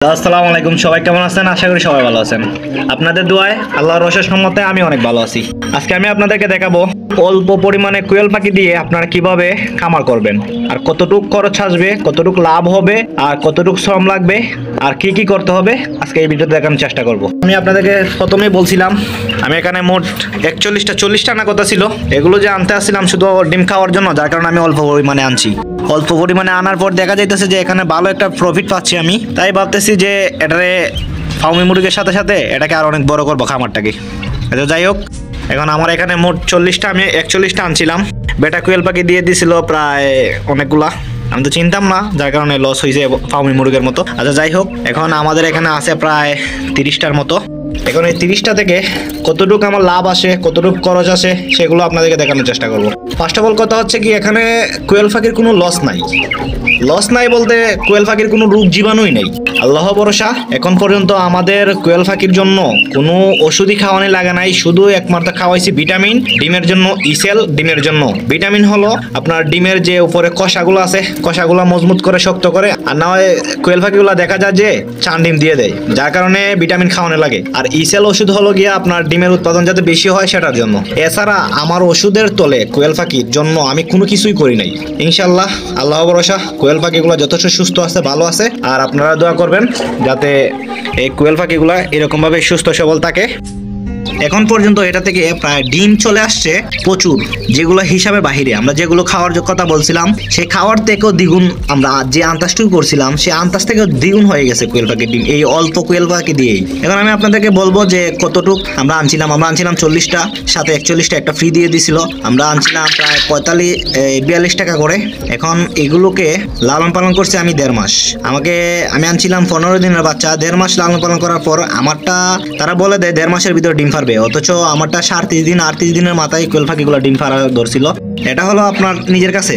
আসসালামু আলাইকুম, সবাই কেমন আছেন? আশা করি সবাই ভালো আছেন। আপনাদের দোয়ায় আল্লাহর অশেষ রহমতে আমি অনেক ভালো আছি। আজকে আমি আপনাদেরকে দেখাবো অল্প পরিমাণে কোয়েল পাখি দিয়ে আপনারা কিভাবে খামার করবেন, আর কতটুক খরচ আসবে, কতটুক লাভ হবে, আর কতটুক শ্রম লাগবে, আর কি কি করতে হবে আজকে এই ভিডিওতে দেখানোর চেষ্টা করব। আমি আপনাদেরকে প্রথমেই বলছিলাম আমি এখানে মোট 41-40টা আনার কথা ছিল। এগুলো যে আনতে আসছিলাম শুধু ডিম খাওয়ার জন্য, যার কারণে আমি অল্প পরিমাণে আনছি। অল্প পরিমাণে আনার পর দেখা যাইতেছে যে এখানে ভালো একটা প্রফিট পাচ্ছি আমি, তাই ভাবতেছি যে এটারে ফার্মি মুরগির সাথে সাথে এটাকে আর অনেক বড় করবো খামারটাকে। আচ্ছা যাই হোক, এখন আমার এখানে মোট 40টা, আমি 41টা আনছিলাম। বেটা কোয়েল পাখি দিয়ে দিছিল প্রায় অনেকগুলা, আমি তো চিনতাম না, যার কারণে লস হয়েছে ফার্মি মুরগির মতো। আচ্ছা যাই হোক, এখন আমাদের এখানে আছে প্রায় 30টার মতো। এখন এই 30টা থেকে কতটুকু আমার লাভ আসে, কতটুকু খরচ আসে, সেগুলো আপনাদেরকে দেখানোর চেষ্টা করব। ফার্স্ট অফ অল কথা হচ্ছে কি, এখানে কোয়েল পাখির কোনো লস নাই। লস নাই বলতে কোয়েল পাখির কোনো রোগ জীবাণুই নেই, আল্লাহ ভরসা। এখন পর্যন্ত আমাদের কোয়েল পাখির জন্য কোনো ওষুধই খাওয়ানি লাগে নাই, শুধু একমাত্র খাওয়াইছি ভিটামিন। ডিমের জন্য ইসেল, ডিমের জন্য ভিটামিন হলো আপনার ডিমের যে উপরে কষাগুলো আছে, কষাগুলো মজবুত করে শক্ত করে। আর না হয় কোয়েল পাখিগুলো দেখা যায় যে চান ডিম দিয়ে দেয়, যার কারণে ভিটামিন খাওয়ানো লাগে। আর ইসেল ওষুধ হলো গিয়া আপনার ডিমের উৎপাদন যাতে বেশি হয় সেটার জন্য। এছাড়া আমার ওষুধের তলে কোয়েল পাখির জন্য আমি কোনো কিছুই করি নাই। ইনশাল্লাহ আল্লাহ ভরসা কোয়েল পাখিগুলো যথেষ্ট সুস্থ আছে, ভালো আছে। আর আপনারা দোয়া করবেন যাতে এই কোয়েল পাখিগুলো এরকমভাবে সুস্থ সবল থাকে। এখন পর্যন্ত এটা থেকে প্রায় ডিম চলে আসছে প্রচুর, যেগুলো হিসাবে বাহিরে। আমরা যেগুলো খাওয়ার কথা বলছিলাম, সেই খাওয়ার থেকেও দ্বিগুণ, আমরা যে আন্দাজটুকু করছিলাম সেই আন্দাজ থেকেও দ্বিগুণ হয়ে গেছে কোয়েল পাখির ডিম এই অল্প কোয়েল পাখি দিয়েই। এখন আমি আপনাদেরকে বলবো যে কতটুক আমরা আনছিলাম। 40টা, সাথে 41টা একটা ফ্রি দিয়ে দিছিল। আমরা আনছিলাম প্রায় 42 টাকা করে। এখন এগুলোকে লালন পালন করছি আমি 1.5 মাস। আমি আনছিলাম 15 দিনের বাচ্চা। 1.5 মাস লালন পালন করার পর আমারটা তারা বলে দেয় 1.5 মাসের ভিতরে ডিম পারবে, অথচ আমারটা 37 দিন 38 দিনের মাথায় কোয়েল পাখিগুলো ডিম পাড়া ধরছিল। এটা হলো আপনার নিজের কাছে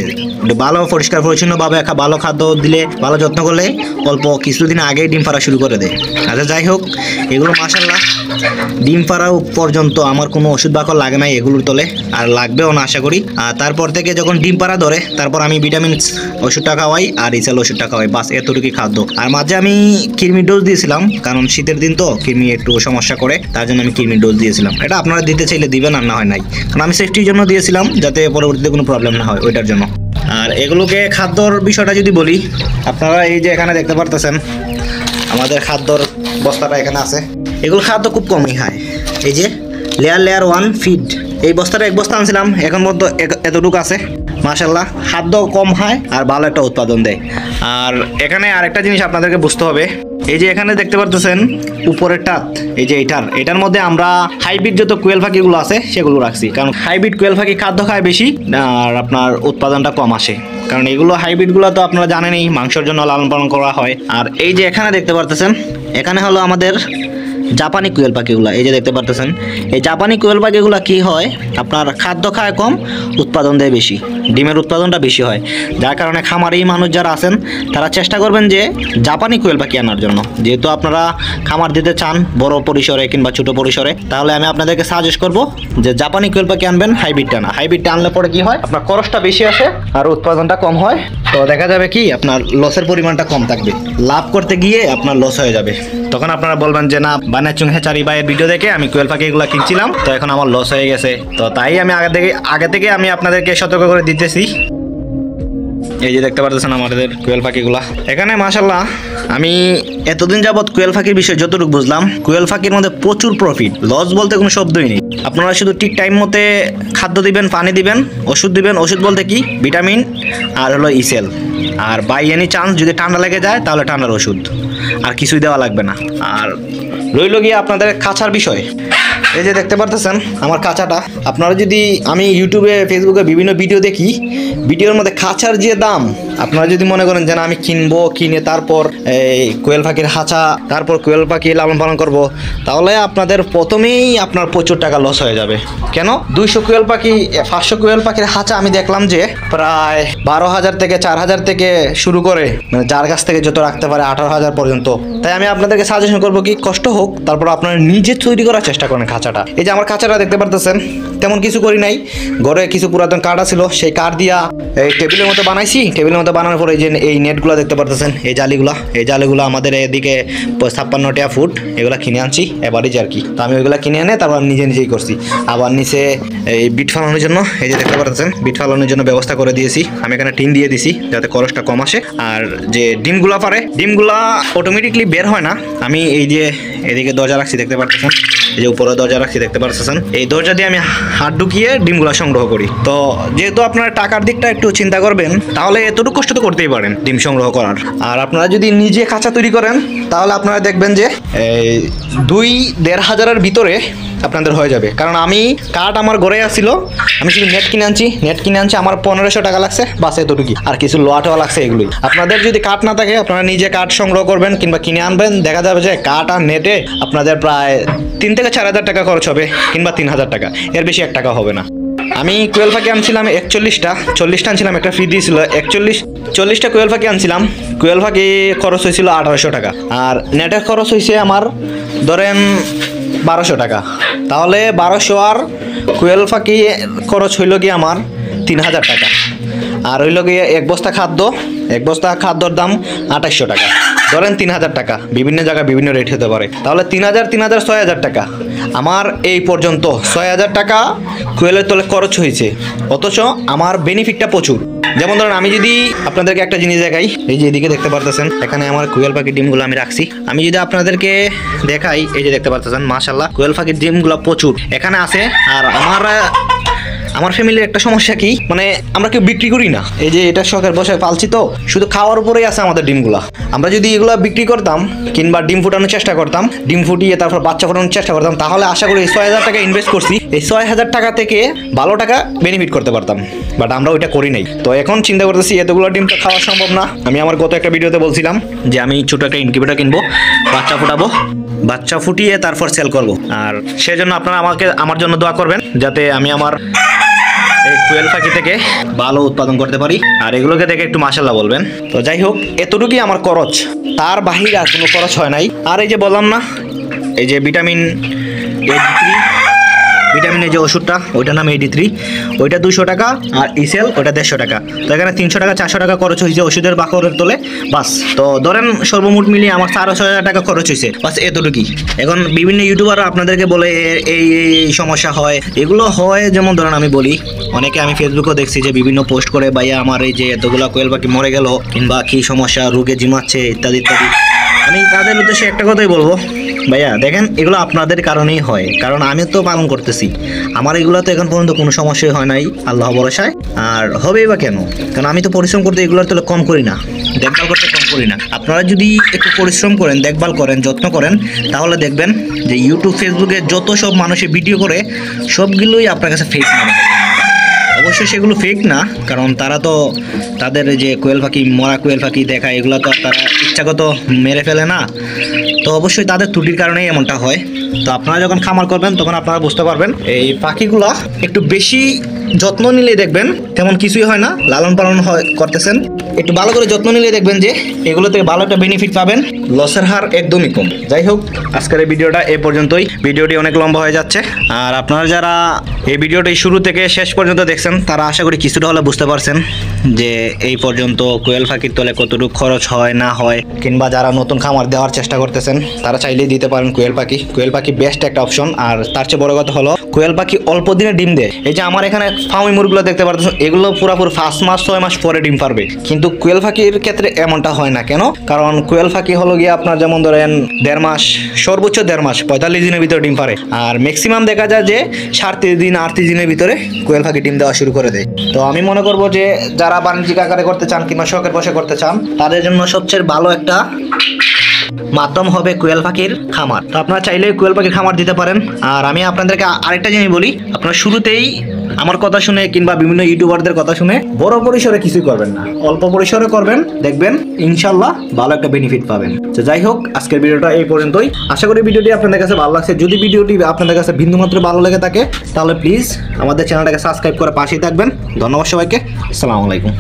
ভালো পরিষ্কার পরিচ্ছন্নভাবে ভালো খাদ্য দিলে, ভালো যত্ন করলে অল্প কিছুদিন আগেই ডিম পাড়া শুরু করে দেয়। আচ্ছা যাই হোক, এগুলো মাশাআল্লাহ ডিম পাড়া পর্যন্ত আমার কোনো ওষুধ বাকর লাগে নাই এগুলোর তলে, আর লাগবেও না আশা করি। আর তারপর থেকে যখন ডিম পাড়া ধরে, তারপর আমি ভিটামিন ওষুধটা খাওয়াই আর ইসেল ওষুধটা খাওয়াই, বাস এতটুকুই খাদ্য। আর মাঝে আমি কৃমি ডোজ দিয়েছিলাম, কারণ শীতের দিন তো কৃমি একটু সমস্যা করে, তার জন্য আমি কৃমি ডোজ দিয়েছিলাম। এটা আপনারা দিতে চাইলে দিবেন, আর না হয় নাই, কারণ আমি সেফটির জন্য দিয়েছিলাম যাতে পরবর্তীতে কোনো প্রবলেম না হয় ওইটার জন্য। আর এগুলোকে খাদ্যর বিষয়টা যদি বলি, আপনারা এই যে এখানে দেখতে পারতেছেন আমাদের খাদ্যর বস্তাটা এখানে আছে। এগুলো খাদ্য খুব কমই খায়। এই যে লেয়ার 1 ফিড, এই বস্তাটা 1 বস্তা আনছিলাম, এখন পর্যন্ত এতটুকু আছে। মাশাআল্লাহ খাদ্য কম হয় আর ভালো একটা উৎপাদন দেয়। আর এখানে আরেকটা জিনিস আপনাদেরকে বুঝতে হবে, এই যে এখানে দেখতে পারতেছেন উপরেরটা, এই যে এটার মধ্যে আমরা হাইব্রিড যত কোয়েল পাখিগুলো আছে সেগুলো রাখছি, কারণ হাইব্রিড কোয়েল পাখি খাদ্য খায় বেশি আর আপনার উৎপাদনটা কম আসে। কারণ এগুলো হাইব্রিডগুলো তো আপনারা জানেনই মাংসের জন্য লালন পালন করা হয়। আর এই যে এখানে দেখতে পারতেছেন, এখানে হলো আমাদের জাপানি কোয়েল পাখিগুলো। এই যে দেখতে পারতেছেন, এই জাপানি কোয়েল পাখিগুলো কি হয়, আপনার খাদ্য খায় কম, উৎপাদন দেয় বেশি, ডিমের উৎপাদনটা বেশি হয়। যার কারণে খামারি মানুষ যারা আছেন তারা চেষ্টা করবেন যে জাপানি কোয়েল পাখি আনার জন্য। যেহেতু আপনারা খামার দিতে চান বড় পরিসরে কিংবা ছোট পরিসরে, তাহলে আমি আপনাদেরকে সাজেস্ট করব যে জাপানি কোয়েল পাখি আনবেন, হাইব্রিডটা না। হাইব্রিডটা আনলে পরে কি হয়, আপনার খরচটা বেশি আসে আর উৎপাদনটা কম হয়। তো দেখা যাবে কি আপনার লসের পরিমাণটা কম থাকবে, লাভ করতে গিয়ে আপনার লস হয়ে যাবে। তখন আপনারা বলবেন যে না, বানাচুং হেচারি ভাইয়ের ভিডিও দেখে আমি কোয়েল পাখিগুলো কিনছিলাম, তো এখন আমার লস হয়ে গেছে। তো তাই আমি আগে থেকে আমি আপনাদেরকে সতর্ক করে দিতেছি। এই যে দেখতে পারতেছেন আমাদের কোয়েল পাখিগুলা এখানে। মাশাআল্লাহ আমি এতদিন যাবত কোয়েল পাখির বিষয়ে যতটুকু বুঝলাম, কোয়েল পাখির মধ্যে প্রচুর প্রফিট, লস বলতে কোনো শব্দই নেই। আপনারা শুধু ঠিক টাইম মতে খাদ্য দিবেন, পানি দিবেন, ওষুধ দিবেন। ওষুধ বলতে কি, ভিটামিন আর হলো ইসেল। আর বাই এনি চান্স যদি ঠান্ডা লেগে যায় তাহলে ঠান্ডার ওষুধ, আর কিছুই দেওয়া লাগবে না। আর রইল গিয়ে আপনাদের খাঁচার বিষয়। এই যে দেখতে পারতেছেন আমার খাঁচাটা, আপনারা যদি, আমি ইউটিউবে ফেসবুকে বিভিন্ন ভিডিও দেখি, ভিডিওর মধ্যে খাঁচার যে দাম, আপনারা যদি মনে করেন যে না আমি কিনে তারপর এই কোয়েল পাখির খাঁচা, তারপর কোয়েল পাখি লালন পালন করব, তাহলে আপনাদের প্রথমেই আপনার প্রচুর টাকা লস হয়ে যাবে। কেন, 200 কোয়েল পাখি, 500 কোয়েল পাখির খাঁচা আমি দেখলাম যে প্রায় 12,000 থেকে 4,000 থেকে শুরু করে, মানে যার কাছ থেকে যত রাখতে পারে 18,000 পর্যন্ত। তাই আমি আপনাদেরকে সাজেশন করবো কি, কষ্ট হোক তারপর আপনারা নিজে তৈরি করার চেষ্টা করেন খাঁচাটা। এই যে আমার খাঁচাটা দেখতে পারতেছেন, তেমন কিছু করি নাই, ঘরে কিছু পুরাতন কাঠ ছিল, সেই কাঠ দিয়া এই টেবিলের মতো বানাইছি। টেবিলের মতো বানানোর পরে যে এই নেটগুলো দেখতে পারতেছেন, এই জালিগুলো আমাদের এদিকে 56 ফুট এগুলো কিনে আনছি এবারই আর কি। তো আমি ওইগুলো কিনে এনে তারপর নিজেই করছি। আবার নিচে এই বিট ফালানোর জন্য এই যে দেখতে পারতেছেন বিট ফালানোর জন্য ব্যবস্থা করে দিয়েছি। আমি এখানে টিন দিয়ে দিছি যাতে খরচটা কম আসে। আর যে ডিমগুলা অটোমেটিকলি বের হয় না। আমি এই যে এদিকে দরজা রাখছি দেখতে পারতেছেন, এই যে উপরে দরজা রাখছি দেখতে পারতেছেন, এই দরজা দিয়ে আমি হাত ঢুকিয়ে ডিমগুলা সংগ্রহ করি। তো যেহেতু আপনারা টাকার দিকটা একটু চিন্তা করবেন তাহলে এতটুকু কষ্ট তো করতেই পারেন ডিম সংগ্রহ করার। আর আপনারা যদি নিজে খাঁচা তৈরি করেন তাহলে আপনারা দেখবেন যে 2-1.5 হাজারের ভিতরে আপনাদের হয়ে যাবে। কারণ আমি কাঠ আমার ঘরে আসছিল, আমি শুধু নেট কিনে আনছি আমার 1500 টাকা লাগছে, বাস এতটুকুই। আর কিছু লোয়াটোয়া লাগছে এগুলোই। আপনাদের যদি কাঠ না থাকে আপনারা নিজে কাঠ সংগ্রহ করবেন কিংবা কিনে আনবেন, দেখা যাবে যে কাঠ আর নেটে আপনাদের প্রায় 3 থেকে 4 হাজার টাকা খরচ হবে কিংবা 3000 টাকা, এর বেশি 1 টাকা হবে না। আমি কোয়েল পাখি আনছিলাম 40টা আনছিলাম, একটা ফ্রি দিয়েছিল। 40টা কোয়েল পাখি আনছিলাম। কোয়েল পাখি খরচ হয়েছিল 1800 টাকা, আর নেটের খরচ হয়েছে আমার ধরেন 1200 টাকা। তাহলে 1200 আর কোয়েল পাখি খরচ হইল কি আমার 3000 টাকা। আর হইল গিয়ে এক বস্তা খাদ্যর দাম 2800 টাকা, ধরেন 3000 টাকা। বিভিন্ন জায়গায় বিভিন্ন রেট হতে পারে। তাহলে 3000 6000 টাকা আমার এই পর্যন্ত 6000 টাকা কোয়েলের তলে খরচ হয়েছে, অথচ আমার বেনিফিটটা প্রচুর। যেমন ধরেন আমি যদি আপনাদেরকে একটা জিনিস দেখাই, এই যে এদিকে দেখতে পারতেছেন এখানে আমার কোয়েল পাখির ডিমগুলো আমি রাখছি। আমি যদি আপনাদেরকে দেখাই, এই যে দেখতে পারতেছেন মাশাআল্লাহ কোয়েল পাখির ডিমগুলো প্রচুর এখানে আছে। আর আমার ফ্যামিলির একটা সমস্যা কি, মানে আমরা কেউ বিক্রি করি না। এই যে এটা শখের বসে পালছি, তো শুধু খাওয়ার উপরেই আছে আমাদের ডিমগুলা। আমরা যদি এগুলো বিক্রি করতাম কিংবা ডিম ফুটানোর চেষ্টা করতাম, ডিম ফুটিয়ে তারপর বাচ্চা ফোটানোর চেষ্টা করতাম, তাহলে আশা করি 6000 টাকা ইনভেস্ট করছি, এই 6000 টাকা থেকে ভালো টাকা বেনিফিট করতে পারতাম। বাট আমরা ওইটা করি নাই। তো এখন চিন্তা করতেছি এতগুলো ডিম তো খাওয়া সম্ভব না। আমি আমার গত একটা ভিডিওতে বলছিলাম যে আমি ছোট একটা ইনকিউবেটর কিনবো, বাচ্চা ফুটাবো, বাচ্চা ফুটিয়ে তারপর সেল করব। আর সেজন্য আপনারা আমার জন্য দোয়া করবেন যাতে আমি আমার এই কোয়েল পাখি থেকে ভালো উৎপাদন করতে পারি। আর এগুলোকে দেখে একটু মাশাআল্লাহ বলবেন। তো যাই হোক, এতটুকুই আমার খরচ, তার বাহিরে আর কোনো খরচ হয় নাই। আর এই যে বললাম না, এই যে ভিটামিনের যে ওষুধটা ওইটার নাম AD3, ওইটা 200 টাকা, আর ইসেল ওইটা 150 টাকা। তো এখানে 300 টাকা 400 টাকা খরচ হয়েছে ওষুধের বাকরের তোলে, বাস। তো ধরেন সর্বমোট মিলিয়ে আমার 6,500 টাকা খরচ হয়েছে, বাস এতটুকুই। এখন বিভিন্ন ইউটিউবাররা আপনাদেরকে বলে এই সমস্যা হয়, এগুলো হয়। যেমন ধরেন আমি বলি, অনেকে আমি ফেসবুকেও দেখছি যে বিভিন্ন পোস্ট করে, ভাইয়া আমার এই যে এতগুলো কোয়েল পাখি মরে গেল কিংবা কি সমস্যা, রোগে জিমাচ্ছে ইত্যাদি ইত্যাদি। আমি তাদের উদ্দেশ্যে একটা কথাই বলবো, ভাইয়া দেখেন এগুলো আপনাদের কারণেই হয়, কারণ আমি তো পালন করতেছি, আমার এগুলো তো এখন পর্যন্ত কোনো সমস্যাই হয় নাই আল্লাহ ভরসায়। আর হবেই বা কেন, কারণ আমি তো পরিশ্রম করতে এগুলোর তো কম করি না, দেখভাল করতে কম করি না। আপনারা যদি একটু পরিশ্রম করেন, দেখভাল করেন, যত্ন করেন, তাহলে দেখবেন যে ইউটিউব ফেসবুকে যত সব মানুষের ভিডিও করে সবগুলোই আপনার কাছে ফেক মনে হবে। অবশ্যই সেগুলো ফেক না, কারণ তারা তো তাদের যে কোয়েল পাখি, মরা কোয়েল পাখি দেখা, এগুলো তো তারা ইচ্ছাগত মেরে ফেলে না। তো অবশ্যই তাদের ত্রুটির কারণেই এমনটা হয়। তো আপনারা যখন খামার করবেন তখন আপনারা বুঝতে পারবেন এই পাখিগুলা একটু বেশি যত্ন নিলে দেখবেন তেমন কিছুই হয় না। লালন পালন করতেছেন, একটু ভালো করে যত্ন নিলে দেখবেন যে এগুলো থেকে ভালো একটা বেনিফিট পাবেন, লসের হার একদমই কম। যাই হোক, আজকের এই ভিডিওটা এ পর্যন্তই। ভিডিওটি অনেক লম্বা হয়ে যাচ্ছে। আর আপনারা যারা এই ভিডিওটি শুরু থেকে শেষ পর্যন্ত দেখছেন তারা আশা করি কিছুটা হলে বুঝতে পারছেন যে এই পর্যন্ত কোয়েল পাখির তলে কতটুকু খরচ হয় না হয়, কিংবা যারা নতুন খামার দেওয়ার চেষ্টা করতেছেন তারা চাইলেই দিতে পারেন কোয়েল পাখি বেস্ট একটা অপশন। আর তার চেয়ে বড় কথা হলো কোয়েল পাখি অল্প দিনে ডিম দেয়। এই যে আমার এখানে ফার্মি মুরগুলো দেখতে পাচ্ছেন, এগুলো পুরোপুরি 5 মাস 6 মাস পরে ডিম পারবে, কিন্তু কোয়েল পাখির ক্ষেত্রে এমনটা হয় না। কেন? কারণ কোয়েল পাখি হলো গিয়ে আপনার যেমন ধরেন 1.5 মাস, সর্বোচ্চ 1.5 মাস 45 দিনের ভিতরে ডিম পারে। আর ম্যাক্সিমাম দেখা যায় যে 37 দিন 38 দিনের ভিতরে কোয়েল পাখি ডিম দেওয়া শুরু করে দেয়। তো আমি মনে করবো যে যারা বাণিজ্যিক আকারে করতে চান কিংবা শখের বসে করতে চান, তাদের জন্য সবচেয়ে ভালো একটা মাধ্যম হবে কোয়েল পাখির খামার। তো আপনারা চাইলে কোয়েল পাখির খামার দিতে পারেন। আর আমি আপনাদেরকে আরেকটা জিনিস বলি, আপনারা শুরুতেই আমার কথা শুনে কিংবা বিভিন্ন ইউটিউবারদের কথা শুনে বড় পরিসরে কিছুই করবেন না, অল্প পরিসরে করবেন, দেখবেন ইনশাল্লাহ ভালো একটা বেনিফিট পাবেন। তো যাই হোক, আজকের ভিডিওটা এই পর্যন্তই। আশা করি ভিডিওটি আপনাদের কাছে ভালো লাগছে। যদি ভিডিওটি আপনাদের কাছে বিন্দুমাত্র ভালো লেগে থাকে তাহলে প্লিজ আমাদের চ্যানেলটাকে সাবস্ক্রাইব করে পাশেই থাকবেন। ধন্যবাদ সবাইকে, আসসালামু আলাইকুম।